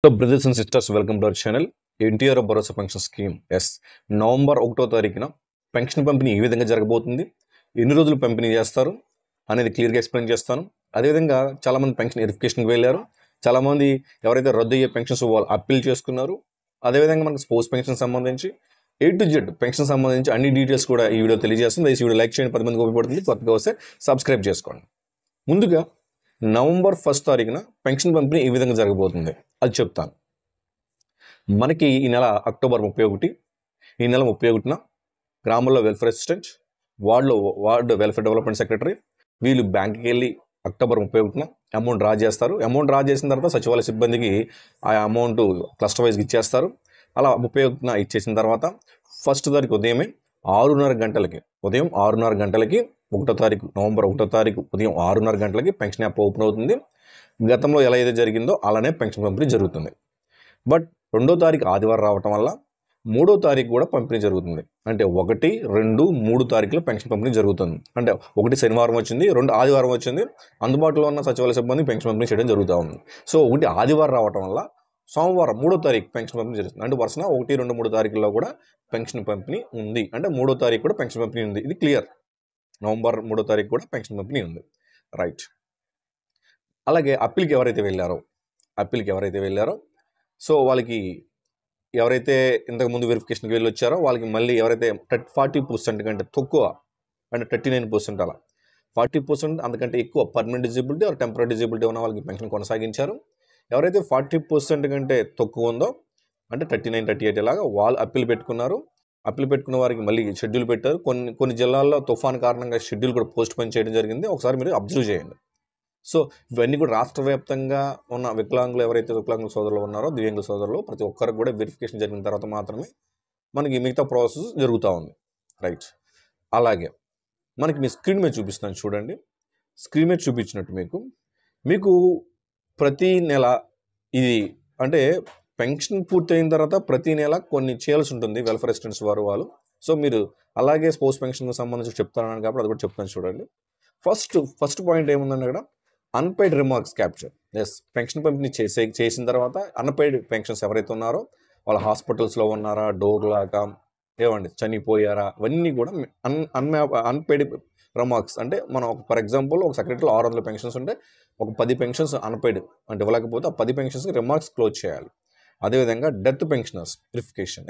Hello brothers and sisters, welcome to our channel. NTR Bharosa pension scheme. November 1వ తారీఖున pension పంపిణీ ఏ విధంగా జరగబోతుంది, ఎన్ని రోజులు పంపిణీ చేస్తారు అనేది క్లియర్గా ఎక్స్ప్లెయిన్ చేస్తాను. అదేవిధంగా చాలామంది పెన్షన్ వెరిఫికేషన్కి వెళ్ళారు. చాలామంది ఎవరైతే రద్దు అయ్యే పెన్షన్స్ వాళ్ళు అప్పీల్ చేసుకున్నారు. అదేవిధంగా మనకు స్పోర్ట్స్ పెన్షన్ సంబంధించి A to Z పెన్షన్ సంబంధించి అన్ని డీటెయిల్స్ కూడా ఈ వీడియో తెలియజేస్తుంది. ఈ వీడియో లైక్ చేయండి, 10 మందికి ఉపయోగపడుతుంది. కొత్తగా వస్తే సబ్స్క్రైబ్ చేసుకోండి. ముందుగా నవంబర్ 1వ తారీఖున పెన్షన్ పంపిణీ ఏ విధంగా జరగబోతుంది అది చెప్తాను. మనకి ఈ నెల అక్టోబర్ 31, ఈ నెల 31న గ్రామంలో welfare assistant, ward welfare development secretary వీళ్ళు బ్యాంక్కి వెళ్ళి అక్టోబర్ 31న అమౌంట్ డ్రా చేస్తారు. అమౌంట్ డ్రా చేసిన తర్వాత సచివాలయ సిబ్బందికి ఆ అమౌంట్ క్లస్టర్ వైజ్కి ఇచ్చేస్తారు. అలా 31న ఇచ్చేసిన తర్వాత 1వ తారీఖు ఉదయం 6:30 గంటలకి 1వ తారీఖు నవంబర్ 1వ తారీఖు ఉదయం 6:30 గంటలకి పెన్షన్ యాప్ ఓపెన్ అవుతుంది. గతంలో ఎలా అయితే జరిగిందో అలానే పెన్షన్ పంపిణీ జరుగుతుంది. బట్ 2వ తారీఖు ఆదివారం రావటం వల్ల 3వ తారీఖు కూడా పంపిణీ జరుగుతుంది. అంటే 1, 2, 3 తారీఖులో పెన్షన్ పంపిణీ జరుగుతుంది. అంటే 1 శనివారం వచ్చింది, 2 ఆదివారం వచ్చింది. అందుబాటులో ఉన్న సచివాలయ సిబ్బంది పెన్షన్ పంపిణీ చేయడం జరుగుతూ ఉంది. సో 1 ఆదివారం రావటం వల్ల సోమవారం 3వ తారీఖు పెన్షన్ పంపిణీ జరుగుతుంది. అంటే వరుసన 1, 2, 3 తారీఖుల్లో కూడా పెన్షన్ పంపిణీ ఉంది. అంటే 3వ తారీఖు కూడా పెన్షన్ పంపిణీ ఉంది. ఇది క్లియర్. నవంబర్ 3వ తారీఖు కూడా పెన్షన్ పంపిణీ ఉంది. రైట్. అలాగే అప్పీల్కి ఎవరైతే వెళ్ళారో సో వాళ్ళకి ఎవరైతే ఇంతకుముందు వెరిఫికేషన్కి వెళ్ళి వచ్చారో వాళ్ళకి మళ్ళీ ఎవరైతే 40% కంటే తక్కువ, అంటే 39% అలా 40% అంతకంటే ఎక్కువ permanent disability or temporary disability ఉన్న వాళ్ళకి పెన్షన్ కొనసాగించారు. ఎవరైతే 40% కంటే తక్కువ ఉందో, అంటే 39, 38 ఇలాగా వాళ్ళు అప్పీల్ పెట్టుకున్నారు. అప్పీల్ పెట్టుకున్న వారికి మళ్ళీ షెడ్యూల్ పెట్టారు. కొన్ని జిల్లాల్లో తుఫాన్ కారణంగా షెడ్యూల్ కూడా పోస్ట్ పోన్ చేయడం జరిగింది. ఒకసారి మీరు అబ్జర్వ్ చేయండి. సో ఇవన్నీ కూడా రాష్ట్ర వ్యాప్తంగా ఉన్న వికలాంగుల సోదరులు ఉన్నారో, దివ్యాంగుల సోదరులు ప్రతి ఒక్కరికి కూడా వెరిఫికేషన్ జరిగిన తర్వాత మాత్రమే మనకి మిగతా ప్రాసెస్ జరుగుతూ ఉంది. రైట్. అలాగే మనకి మీ స్క్రీన్ మీద చూపిస్తున్నాను చూడండి. స్క్రీన్ మీద చూపించినట్టు మీకు ప్రతి నెల ఇది అంటే పెన్షన్ పూర్తయిన తర్వాత ప్రతి నెల కొన్ని చేయాల్సి ఉంటుంది వెల్ఫేర్ అసిస్టెంట్స్ వాళ్ళు. సో మీరు అలాగే స్పోర్ట్స్ పెన్షన్కి సంబంధించి చెప్తాను కాబట్టి అది కూడా చెప్తాను చూడండి. ఫస్ట్ పాయింట్ ఏముందండి అక్కడ, అన్పెయిడ్ రిమార్క్స్ క్యాప్చర్. పెన్షన్ పంపిణీ చేసిన తర్వాత అన్పెయిడ్ పెన్షన్స్ ఎవరైతే ఉన్నారో వాళ్ళ హాస్పిటల్స్లో ఉన్నారా, డోర్లాగా చనిపోయారా, అవన్నీ కూడా అన్పెయిడ్ రిమార్క్స్. అంటే మనం ఫర్ ఎగ్జాంపుల్ ఒక సెక్రటరీలో 600 పెన్షన్స్ ఉంటే ఒక 10 పెన్షన్స్ అన్పెయిడ్ అంటే ఇవ్వలేకపోతే ఆ 10 పెన్షన్స్కి రిమార్క్స్ క్లోజ్ చేయాలి. అదేవిధంగా డెత్ పెన్షనర్స్ వెరిఫికేషన్.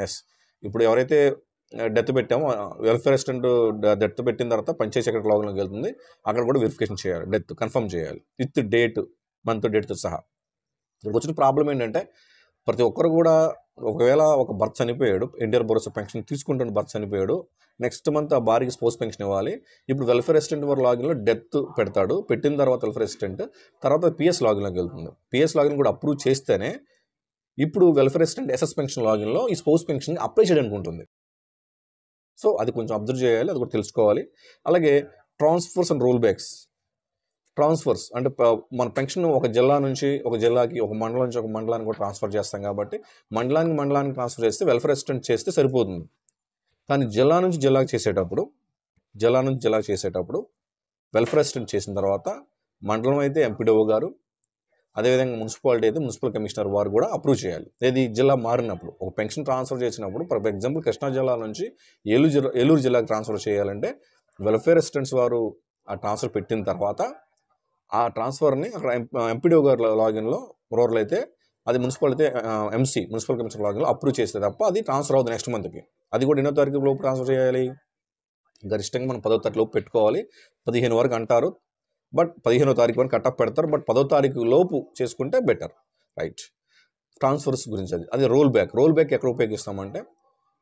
ఇప్పుడు ఎవరైతే డెత్ పెట్టామో వెల్ఫేర్ అసిస్టెంట్ డెత్ పెట్టిన తర్వాత పంచాయతీ సెక్రటరీ లాగిన్లోకి వెళ్తుంది. అక్కడ కూడా వెరిఫికేషన్ చేయాలి, డెత్ కన్ఫర్మ్ చేయాలి విత్ డేట్, మంత్ డేట్తో సహా. ఇక్కడ వచ్చిన ప్రాబ్లం ఏంటంటే ప్రతి ఒక్కరు కూడా ఒకవేళ ఒక భర్త చనిపోయాడు, ఎన్టీఆర్ భరోసా పెన్షన్ తీసుకుంటున్న భర్త చనిపోయాడు, నెక్స్ట్ మంత్ ఆ భార్యకి స్పోర్ట్స్ పెన్షన్ ఇవ్వాలి. ఇప్పుడు వెల్ఫేర్ అసిస్టెంట్ వారి లాగిన్లో డెత్ పెడతాడు. పెట్టిన తర్వాత వెల్ఫేర్ అసిస్టెంట్ తర్వాత పిఎస్ లాగిన్లోకి వెళ్తుంది. పిఎస్ లాగిన్ కూడా అప్రూవ్ చేస్తేనే ఇప్పుడు వెల్ఫేర్ అసిస్టెంట్ ఎస్ఎస్ పెన్షన్ లాగిన్లో ఈ స్పోర్ట్స్ పెన్షన్ అప్లై చేయడానికి ఉంటుంది. సో అది కొంచెం అబ్జర్వ్ చేయాలి, అది కూడా తెలుసుకోవాలి. అలాగే transfers and roll backs. Transfers అంటే మన పెన్షన్ ఒక జిల్లా నుంచి ఒక జిల్లాకి, ఒక మండలం నుంచి ఒక మండలానికి కూడా ట్రాన్స్ఫర్ చేస్తాం కాబట్టి మండలానికి ట్రాన్స్ఫర్ చేస్తే వెల్ఫేర్ అసిస్టెంట్ చేస్తే సరిపోతుంది. కానీ జిల్లా నుంచి జిల్లాకి చేసేటప్పుడు వెల్ఫేర్ అసిస్టెంట్ చేసిన తర్వాత మండలం అయితే ఎంపీడీఓ గారు, అదేవిధంగా మున్సిపాలిటీ అయితే మున్సిపల్ కమిషనర్ వారు కూడా అప్రూవ్ చేయాలి. ఇది జిల్లా మారినప్పుడు ఒక పెన్షన్ ట్రాన్స్ఫర్ చేసినప్పుడు, ఫర్ ఎగ్జాంపుల్ కృష్ణా జిల్లా నుంచి ఏలూరు జిల్లాకి ట్రాన్స్ఫర్ చేయాలంటే వెల్ఫేర్ అసిస్టెంట్స్ వారు ఆ ట్రాన్స్ఫర్ పెట్టిన తర్వాత ఆ ట్రాన్స్ఫర్ని అక్కడ ఎంపీడీఓ గారు లాగిన్లో, రూరల్ అయితే అది మున్సిపల్ కమిషనర్ లాగిన్లో అప్రూవ్ చేస్తే తప్ప అది ట్రాన్స్ఫర్ అవుతుంది నెక్స్ట్ మంత్కి. అది కూడా 8వ తారీఖు లోపు ట్రాన్స్ఫర్ చేయాలి. గరిష్టంగా మనం 10వ తారీఖు లోపు పెట్టుకోవాలి. 15 వరకు అంటారు, బట్ 15వ తారీఖు వరకు కట్టప్ పెడతారు. బట్ 10వ తారీఖు లోపు చేసుకుంటే బెటర్. రైట్. ట్రాన్స్ఫర్స్ గురించి అది రోల్ బ్యాక్ ఎక్కడ ఉపయోగిస్తామంటే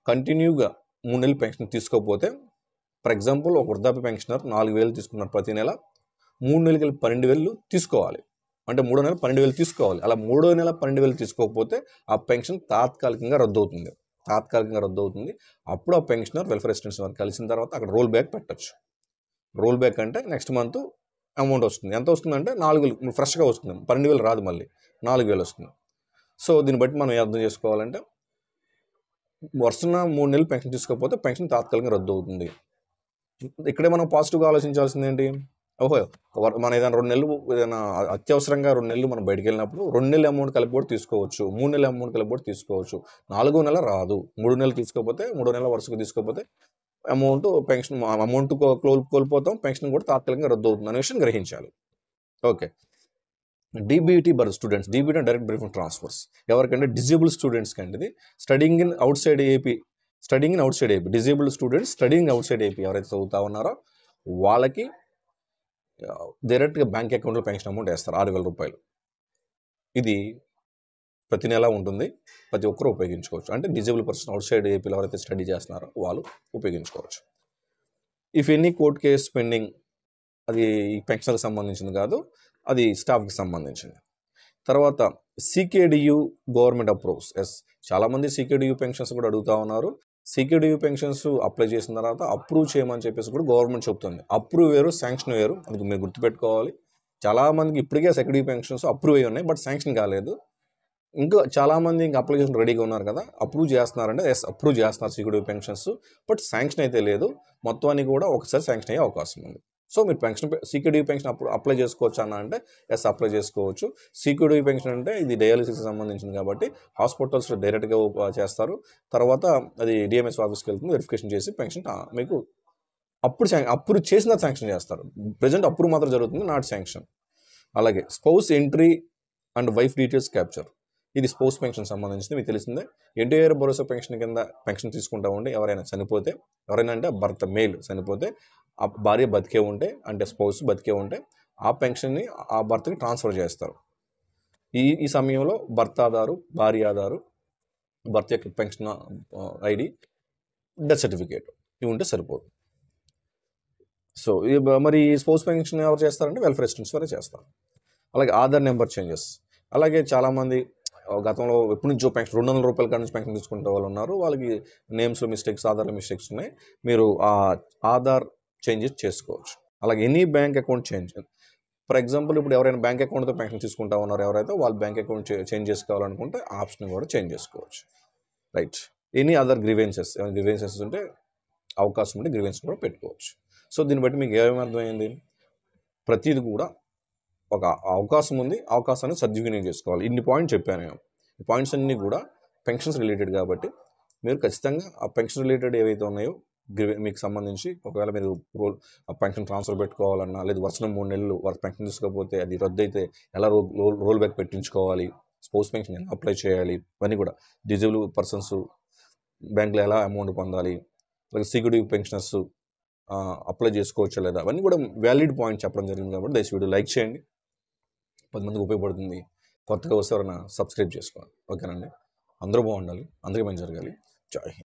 కంటిన్యూగా 3 నెలలు పెన్షన్ తీసుకోకపోతే, ఫర్ ఎగ్జాంపుల్ ఒక వృద్ధాప్య పెన్షనర్ 4,000 తీసుకున్నారు ప్రతి నెల, 3 నెలలకి 12,000 తీసుకోవాలి. అంటే 3వ నెల 12,000 తీసుకోవాలి. అలా 3వ నెల 12,000 తీసుకోకపోతే ఆ పెన్షన్ తాత్కాలికంగా రద్దు అవుతుంది. అప్పుడు ఆ పెన్షనర్ వెల్ఫేర్ అసిస్టెంట్స్ వారు కలిసిన తర్వాత అక్కడ రోల్ బ్యాక్ పెట్టచ్చు. రోల్ బ్యాక్ అంటే నెక్స్ట్ మంత్ అమౌంట్ వస్తుంది. ఎంత వస్తుందంటే 4,000 ఫ్రెష్గా వస్తుంది. 12,000 రాదు, మళ్ళీ 4,000 వస్తుంది. సో దీన్ని బట్టి మనం అర్థం చేసుకోవాలంటే వరుసన 3 నెలలు పెన్షన్ తీసుకోకపోతే పెన్షన్ తాత్కాలికంగా రద్దు అవుతుంది. ఇక్కడే మనం పాజిటివ్గా ఆలోచించాల్సింది ఏంటి, ఓహో! మనం ఏదైనా 2 నెలలు ఏదైనా అత్యవసరంగా 2 నెలలు మనం బయటికెళ్ళినప్పుడు 2 నెలల అమౌంట్ కలిపి కూడా తీసుకోవచ్చు. 3 నెలల అమౌంట్ కలిపి కూడా తీసుకోవచ్చు. 4 నెల రాదు. 3 నెలలు తీసుకోకపోతే 3 నెలల వరుసగా తీసుకోకపోతే పెన్షన్ అమౌంట్ కోల్పోతాం. పెన్షన్ కూడా తాత్కాలికంగా రద్దవుతుంది అనే విషయం గ్రహించాలి. ఓకే. డీబీటీ బర్ students. DBT direct benefit transfers. ఎవరికంటే డిజేబుల్ స్టూడెంట్స్‌కి అండి ఇది. Studying in outside AP. Disabled students studying outside AP ఎవరైతే చదువుతా ఉన్నారో వాళ్ళకి డైరెక్ట్‌గా బ్యాంక్ అకౌంట్‌లో పెన్షన్ అమౌంట్ వేస్తారు. 6,000 రూపాయలు. ఇది ప్రతి నెల ఉంటుంది. ప్రతి ఒక్కరు ఉపయోగించుకోవచ్చు. అంటే డిజేబుల్ పర్సన్ ఔట్‌సైడ్ ఏపీలో ఎవరైతే స్టడీ చేస్తున్నారో వాళ్ళు ఉపయోగించుకోవచ్చు. If any court case pending, అది ఈ పెన్షన్‌కి సంబంధించింది కాదు. అది స్టాఫ్‌కి సంబంధించింది. తర్వాత సీకేడీయూ గవర్నమెంట్ అప్రూవ్స్. చాలామంది సీకేడీయూ పెన్షన్స్ కూడా అడుగుతా ఉన్నారు. సీకేడీయూ పెన్షన్స్ అప్లై చేసిన తర్వాత అప్రూవ్ చేయమని చెప్పేసి కూడా గవర్నమెంట్ చెప్తుంది. అప్రూవ్ వేరు, శాంక్షన్ వేరు. అది మీరు గుర్తుపెట్టుకోవాలి. చాలామందికి ఇప్పటికే సీకేడీయూ పెన్షన్స్ అప్రూవ్ అయ్యి ఉన్నాయి. బట్ శాంక్షన్ కాలేదు. ఇంకా చాలామంది ఇంకా అప్లై చేసిన రెడీగా ఉన్నారు కదా, అప్రూవ్ చేస్తున్నారంటే అప్రూవ్ చేస్తున్నారు సీకేడీయూ పెన్షన్స్. బట్ శాంక్షన్ అయితే లేదు. మొత్తాన్ని కూడా ఒకసారి శాంక్షన్ అయ్యే అవకాశం ఉంది. సో మీరు సీకేడీయూ పెన్షన్ అప్లై చేసుకోవచ్చు అన్న అంటే అప్లై చేసుకోవచ్చు. సీకేడీయూ పెన్షన్ అంటే ఇది డయాలిసిస్కి సంబంధించింది కాబట్టి హాస్పిటల్స్లో డైరెక్ట్గా చేస్తారు. తర్వాత అది డిఎంఎస్ ఆఫీస్కి వెళ్తుంది, వెరిఫికేషన్ చేసి పెన్షన్ మీకు అప్పుడు చేసిన శాంక్షన్ చేస్తారు. ప్రజెంట్ అప్రూవ్ మాత్రం జరుగుతుంది, నాట్ శాంక్షన్. అలాగే spouse entry and wife details capture. ఇది స్పౌస్ పెన్షన్ సంబంధించింది. మీకు తెలిసిందే. ఎన్టీఆర్ భరోసా పెన్షన్ కింద పెన్షన్ తీసుకుంటా ఉండి ఎవరైనా చనిపోతే, ఎవరైనా అంటే భర్త మేల్ చనిపోతే, ఆ భార్య బతికే ఉంటే, అంటే స్పౌస్ బతికే ఉంటే ఆ పెన్షన్ని ఆ భర్తకి ట్రాన్స్ఫర్ చేస్తారు. ఈ సమయంలో భర్త ఆధారు, భార్య ఆధారు, భర్త యొక్క పెన్షన్ ఐడి, డెత్ సర్టిఫికేట్ ఇవి ఉంటే సరిపోదు. సో మరి స్పౌస్ పెన్షన్ ఎవరు చేస్తారంటే వెల్ఫేర్ అసిస్టెంట్స్ వారే చేస్తారు. అలాగే ఆధార్ నెంబర్ చేంజెస్. అలాగే చాలామంది గతంలో ఎప్పటి నుంచో పెన్షన్ 200 రూపాయల కాడ నుంచి పెన్షన్ తీసుకునే వాళ్ళు ఉన్నారు. వాళ్ళకి నేమ్స్లో మిస్టేక్స్, ఆధార్లో మిస్టేక్స్ ఉన్నాయి. మీరు ఆ ఆధార్ చేంజెస్ చేసుకోవచ్చు. అలాగే any bank account change. For example ఇప్పుడు ఎవరైనా బ్యాంక్ అకౌంట్తో పెన్షన్ తీసుకుంటా ఉన్నారు, ఎవరైతే వాళ్ళ బ్యాంక్ అకౌంట్ చేంజ్ చేసుకోవాలనుకుంటే ఆప్షన్ కూడా చేంజ్ చేసుకోవచ్చు. రైట్. ఎనీ అదర్ గ్రీవెన్సెస్ ఉంటే అవకాశం ఉంటే గ్రీవెన్స్ కూడా పెట్టుకోవచ్చు. సో దీన్ని బట్టి మీకు ఏమేమి అర్థమైంది? ప్రతిది కూడా ఒక అవకాశం ఉంది, అవకాశాన్ని సద్వినియోగం చేసుకోవాలి. ఇన్ని పాయింట్స్ చెప్పాను నేను. ఈ పాయింట్స్ అన్నీ కూడా పెన్షన్స్ రిలేటెడ్ కాబట్టి మీరు ఖచ్చితంగా ఆ పెన్షన్ రిలేటెడ్ ఏవైతే ఉన్నాయో మీకు సంబంధించి ఒకవేళ మీరు పెన్షన్ ట్రాన్స్ఫర్ పెట్టుకోవాలన్నా, లేదు వరుసన 3 నెలలు వారు పెన్షన్ తీసుకోకపోతే అది రద్దు అయితే ఎలా రోల్ బ్యాక్ పెట్టించుకోవాలి, స్పౌస్ పెన్షన్ ఎలా అప్లై చేయాలి, ఇవన్నీ కూడా డిజేబుల్ పర్సన్స్ బ్యాంకులో ఎలా అమౌంట్ పొందాలి, అలాగే సీక్యూరిటీ పెన్షనర్స్ అప్లై చేసుకోవచ్చా లేదా, అవన్నీ కూడా వ్యాలిడ్ పాయింట్ చెప్పడం జరిగింది. కాబట్టి దయచేసి వీడియో లైక్ చేయండి, 10 మందికి ఉపయోగపడుతుంది. కొత్తగా వస్తే ఎవరైనా సబ్స్క్రైబ్ చేసుకోవాలి. ఓకేనండి. అందరూ బాగుండాలి, అందరికీ మంచి జరగాలి. జై హింద్.